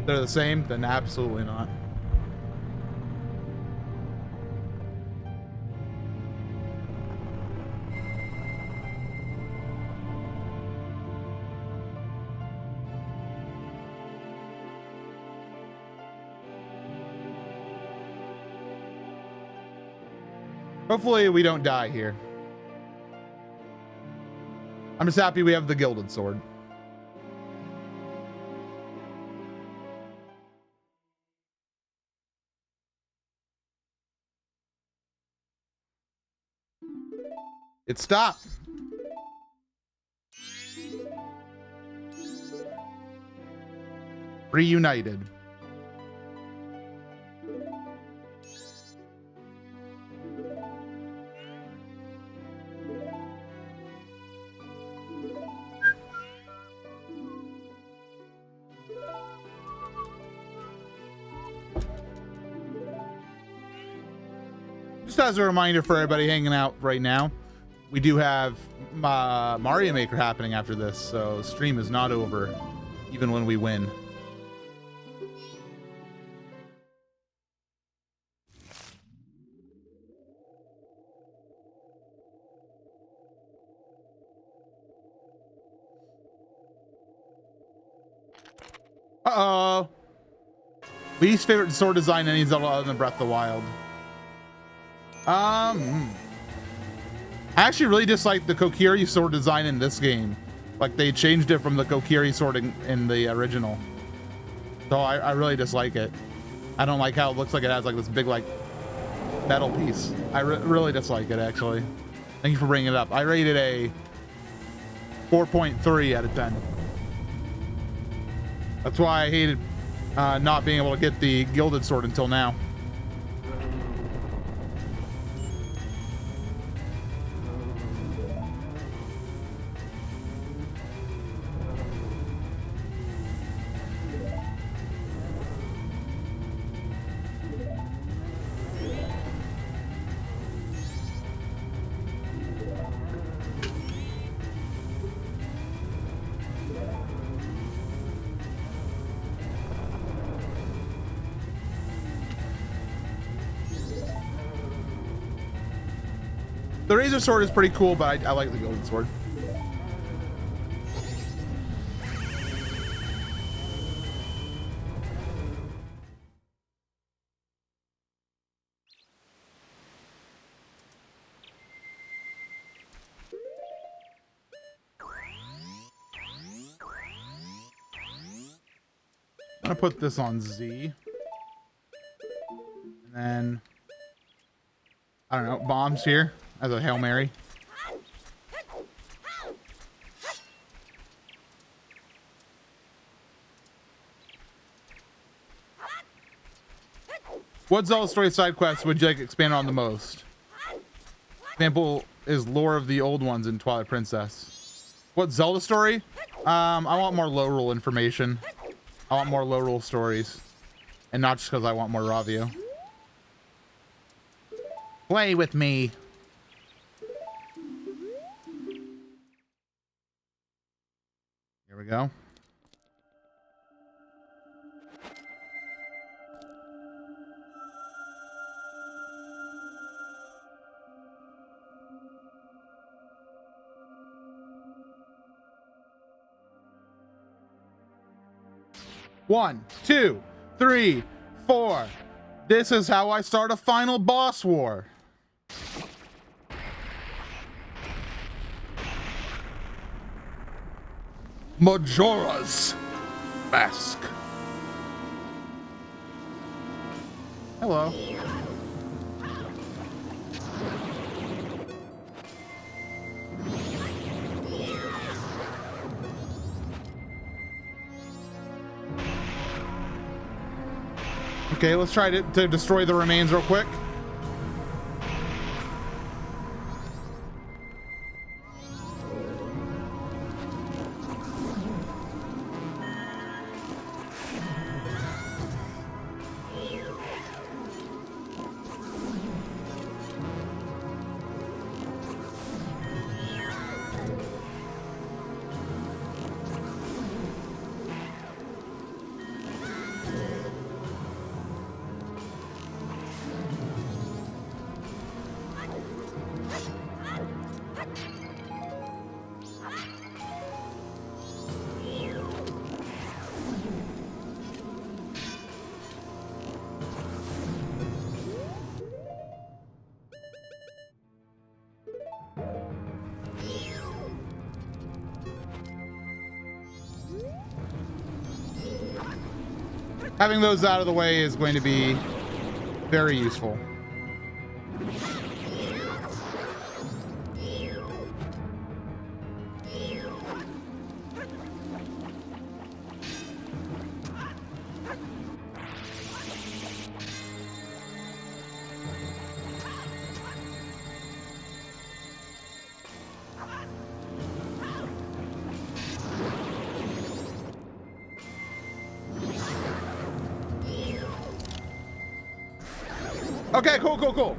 They're the same? Then absolutely not. Hopefully we don't die here. I'm just happy we have the Gilded Sword. It stopped. Reunited. Just as a reminder for everybody hanging out right now, we do have Mario Maker happening after this, so stream is not over, even when we win. Uh-oh. Least favorite sword design in any Zelda other than Breath of the Wild. I actually really dislike the Kokiri sword design in this game. Like, they changed it from the Kokiri sword in the original. So I really dislike it. I don't like how it looks like it has like this big like metal piece. I really dislike it, actually. Thank you for bringing it up. I rated a 4.3 out of 10. That's why I hated not being able to get the gilded sword until now. The Razor Sword is pretty cool, but I like the Golden Sword. I'm gonna put this on Z. And then, I don't know, bombs here as a Hail Mary. What Zelda story side quests would you like to expand on the most? Example is lore of the old ones in Twilight Princess. What Zelda story? I want more low rule information. I want more low rule stories. And not just because I want more Ravio. Play with me. Here we go. One, two, three, four. This is how I start a final boss war. Majora's Mask. Hello. Okay, let's try to destroy the remains real quick. Having those out of the way is going to be very useful. Okay, cool.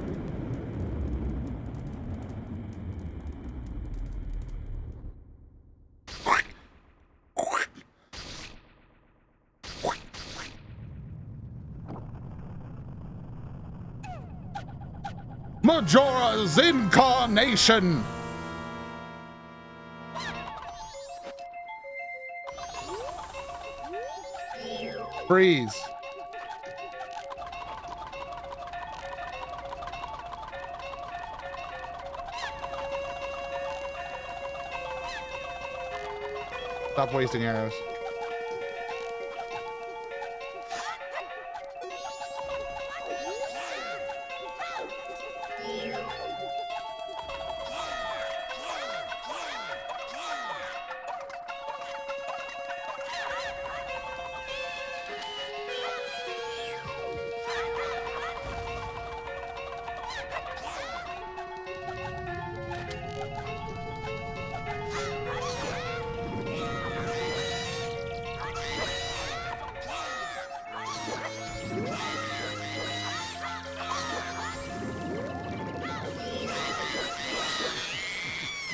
Majora's incarnation. Freeze. Stop wasting arrows.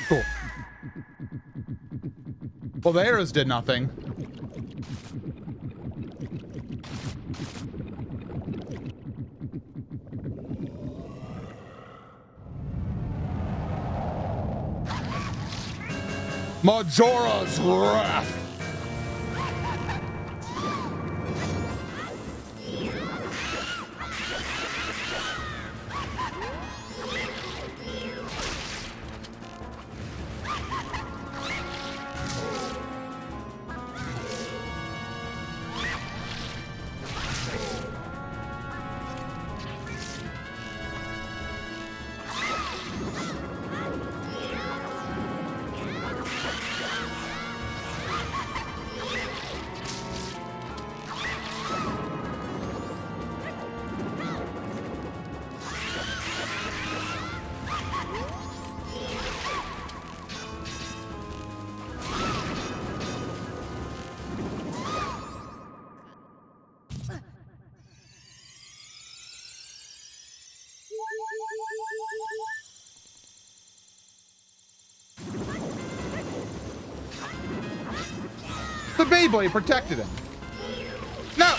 Cool. Well, the arrows did nothing. Majora's Wrath. The Beyblade protected him. No!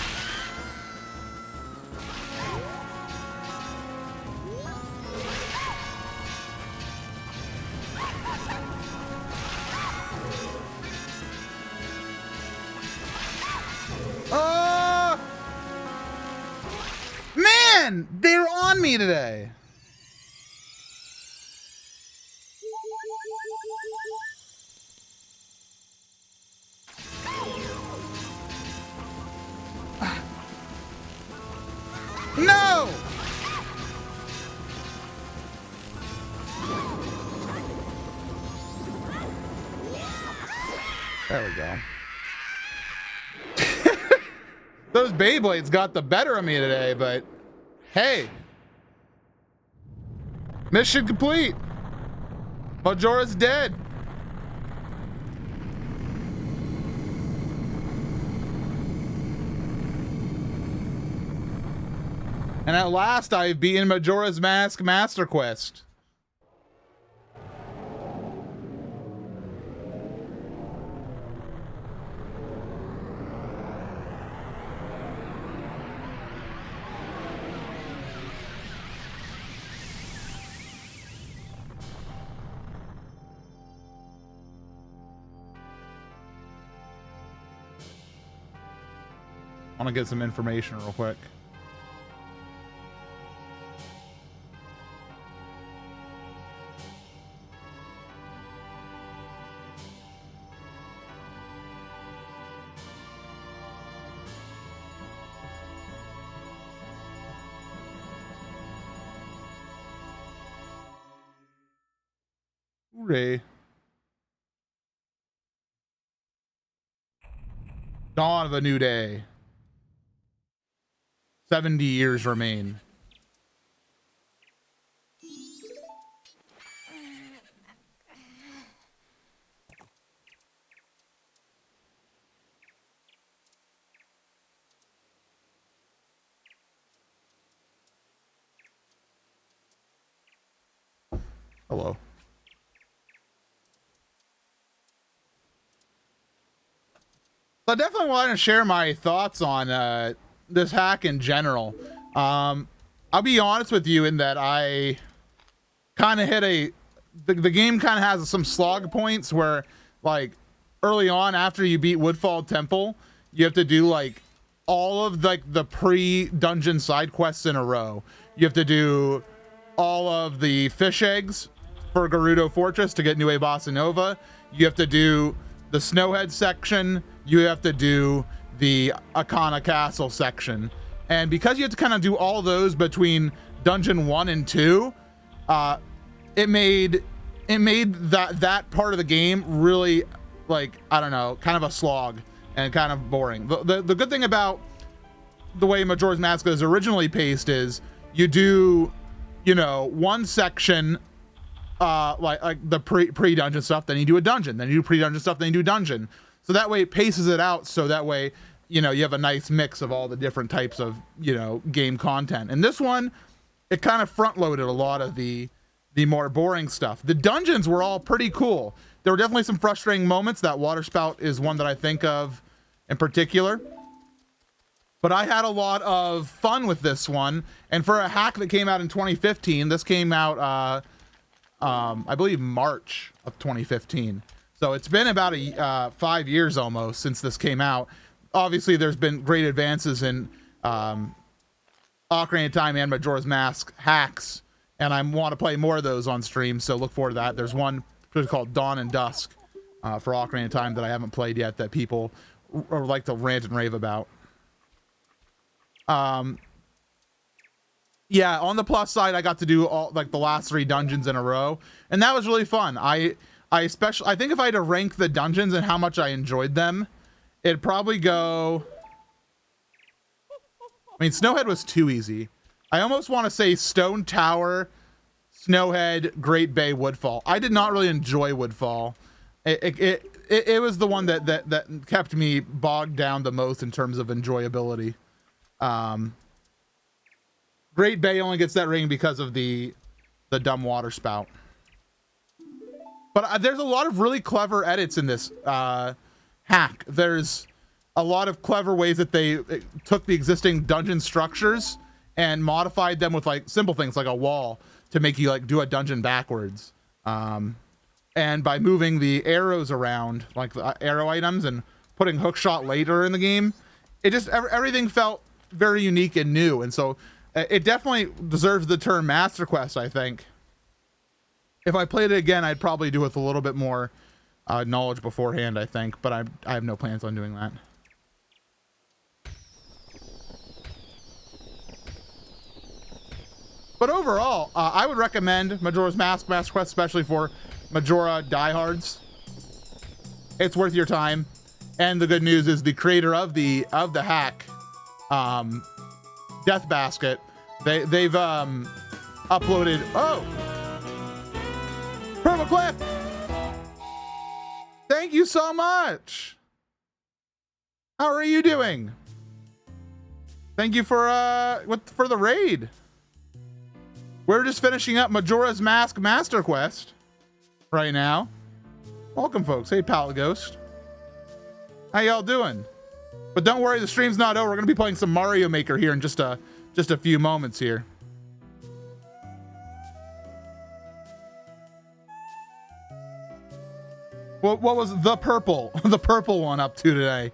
Man! They're on me today. No! There we go. Those Beyblades got the better of me today, but hey. Mission complete. Majora's dead. And at last, I've beaten Majora's Mask Master Quest. I want to get some information real quick. Hooray. Dawn of a new day. 70 years remain. Hello. So I definitely want to share my thoughts on this hack in general. I'll be honest with you in that I kind of hit the game kind of has some slog points where, like, early on after you beat Woodfall Temple, you have to do like all of like the pre-dungeon side quests in a row. You have to do all of the fish eggs for Gerudo Fortress to get New Bossa Nova. You have to do the Snowhead section. You have to do the Akana Castle section. And because you have to kind of do all those between Dungeon 1 and 2, it made that part of the game really, like, I don't know, kind of a slog and kind of boring. The good thing about the way Majora's Mask is originally paced is you do, you know, one section, like the pre-dungeon stuff, then you do a dungeon, then you do pre-dungeon stuff, then you do dungeon. So that way it paces it out, so that way, you know, you have a nice mix of all the different types of, you know, game content. And this one, it kind of front-loaded a lot of the more boring stuff. The dungeons were all pretty cool. There were definitely some frustrating moments. That water spout is one that I think of in particular. But I had a lot of fun with this one. And for a hack that came out in 2015, this came out, I believe, March of 2015. So it's been about 5 years almost since this came out. Obviously, there's been great advances in Ocarina of Time and Majora's Mask hacks, and I want to play more of those on stream, so look forward to that. There's one called Dawn and Dusk for Ocarina of Time that I haven't played yet that people like to rant and rave about. Yeah, on the plus side, I got to do all like the last 3 dungeons in a row, and that was really fun. I think if I had to rank the dungeons and how much I enjoyed them, it'd probably go, I mean, Snowhead was too easy. I almost want to say Stone Tower, Snowhead, Great Bay, Woodfall. I did not really enjoy Woodfall. It was the one that kept me bogged down the most in terms of enjoyability. Great Bay only gets that ring because of the dumb water spout. But there's a lot of really clever edits in this hack. There's a lot of clever ways that they took the existing dungeon structures and modified them with like simple things like a wall to make you like do a dungeon backwards. And by moving the arrows around, like the arrow items, and putting hookshot later in the game, it just, everything felt very unique and new. And so it definitely deserves the term Master Quest, I think. If I played it again, I'd probably do it with a little bit more knowledge beforehand, I think, but I have no plans on doing that. But overall, I would recommend Majora's Mask Master Quest, especially for Majora diehards. It's worth your time. And the good news is the creator of the hack, Death Basket, they've uploaded. Oh, Purple Cliff! Thank you so much. How are you doing? Thank you for the raid. We're just finishing up Majora's Mask Master Quest right now. Welcome, folks. Hey, Palette Ghost. How y'all doing? But don't worry, the stream's not over. We're gonna be playing some Mario Maker here in just a few moments here. What was the purple one up to today?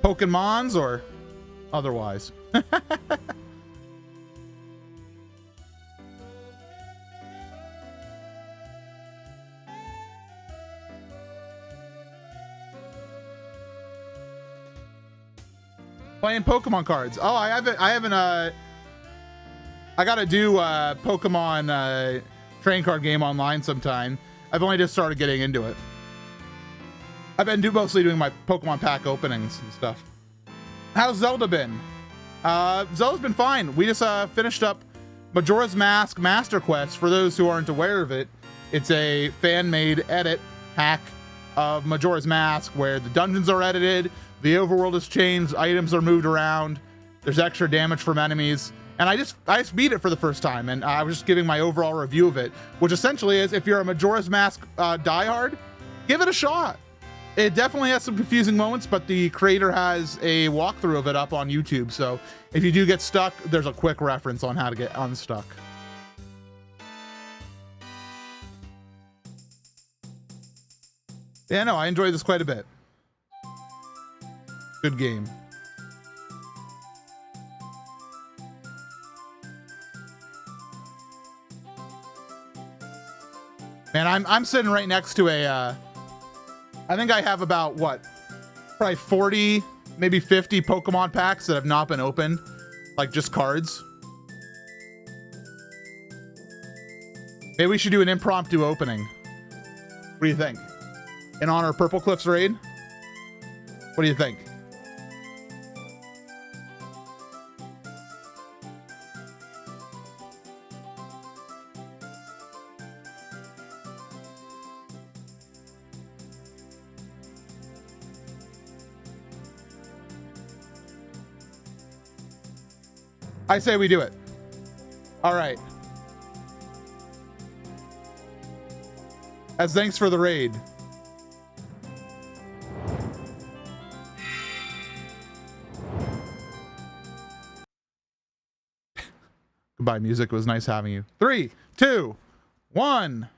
Pokemons or otherwise? Playing Pokemon cards. Oh, I haven't I gotta do Pokemon trading card game online sometime. I've only just started getting into it. I've been mostly doing my Pokemon pack openings and stuff. How's Zelda been? Zelda's been fine. We just finished up Majora's Mask Master Quest. For those who aren't aware of it, it's a fan-made edit hack of Majora's Mask where the dungeons are edited, the overworld has changed, items are moved around, there's extra damage from enemies. And I just beat it for the first time, and I was just giving my overall review of it, which essentially is, if you're a Majora's Mask diehard, give it a shot. It definitely has some confusing moments, but the creator has a walkthrough of it up on YouTube. So if you do get stuck, there's a quick reference on how to get unstuck. Yeah, no, I enjoyed this quite a bit. Good game. Man, I'm sitting right next to a, I think I have about, what, probably 40, maybe 50 Pokemon packs that have not been opened. Like, just cards. Maybe we should do an impromptu opening. What do you think? In honor of Purple Cliff's raid? What do you think? I say we do it. All right. As thanks for the raid. Goodbye, music. It was nice having you. 3, 2, 1.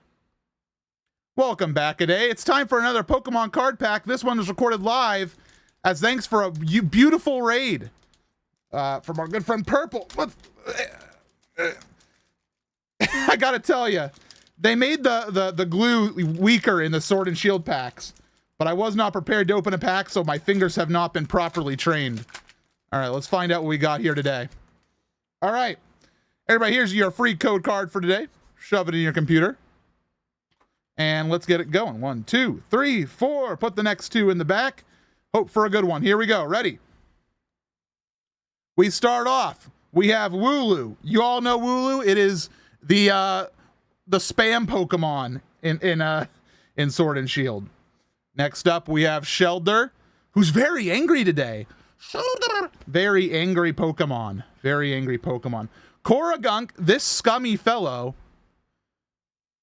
Welcome back today. It's time for another Pokemon card pack. This one was recorded live as thanks for a beautiful raid from our good friend Purple. I gotta tell you, they made the glue weaker in the Sword and Shield packs, but I was not prepared to open a pack, so my fingers have not been properly trained. All right, let's find out what we got here today. All right, everybody, here's your free code card for today. Shove it in your computer. And let's get it going. 1, 2, 3, 4. Put the next 2 in the back. Hope for a good one. Here we go. Ready? We start off. We have Wooloo. You all know Wooloo. It is the spam Pokemon in Sword and Shield. Next up, we have Shelder, who's very angry today. Shelder. Very angry Pokemon. Very angry Pokemon. Korrigunk, this scummy fellow.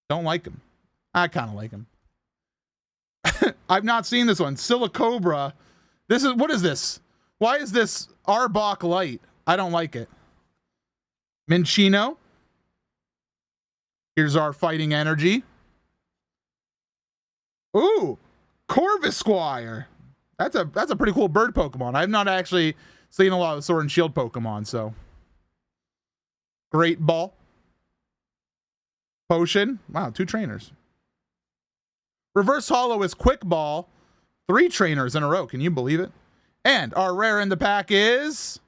Don't like him. I kind of like him. I've not seen this one. Silicobra. What is this? Why is this Arbok Light? I don't like it. Minchino. Here's our fighting energy. Ooh, Corvisquire. That's a pretty cool bird Pokemon. I've not actually seen a lot of Sword and Shield Pokemon, so. Great Ball. Potion. Wow, 2 trainers. Reverse Hollow is Quick Ball. 3 trainers in a row. Can you believe it? And our rare in the pack is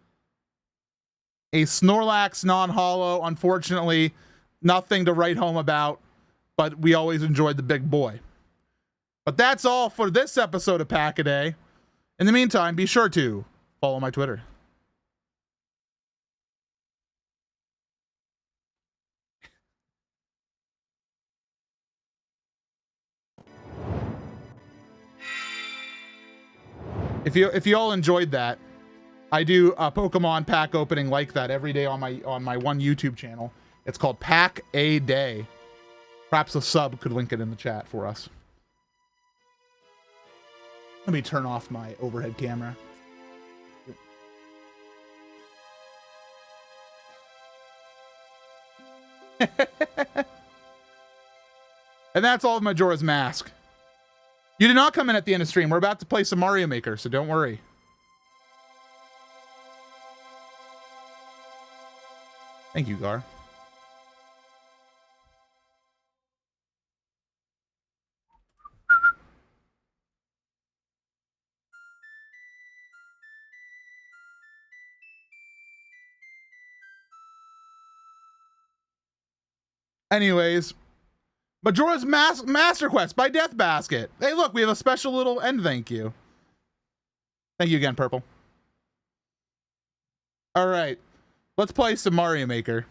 a Snorlax non-hollow. Unfortunately, nothing to write home about, but we always enjoyed the big boy. But that's all for this episode of Pack-A-Day. In the meantime, be sure to follow my Twitter. If you all enjoyed that, I do a Pokemon pack opening like that every day on my one YouTube channel. It's called Pack-A-Day. Perhaps a sub could link it in the chat for us. Let me turn off my overhead camera. And that's all of Majora's Mask. You did not come in at the end of stream. We're about to play some Mario Maker, so don't worry. Thank you, Gar. Anyways, Majora's Master Quest by Death Basket. Hey, look, we have a special little end thank you. Thank you again, Purple. All right, let's play some Mario Maker.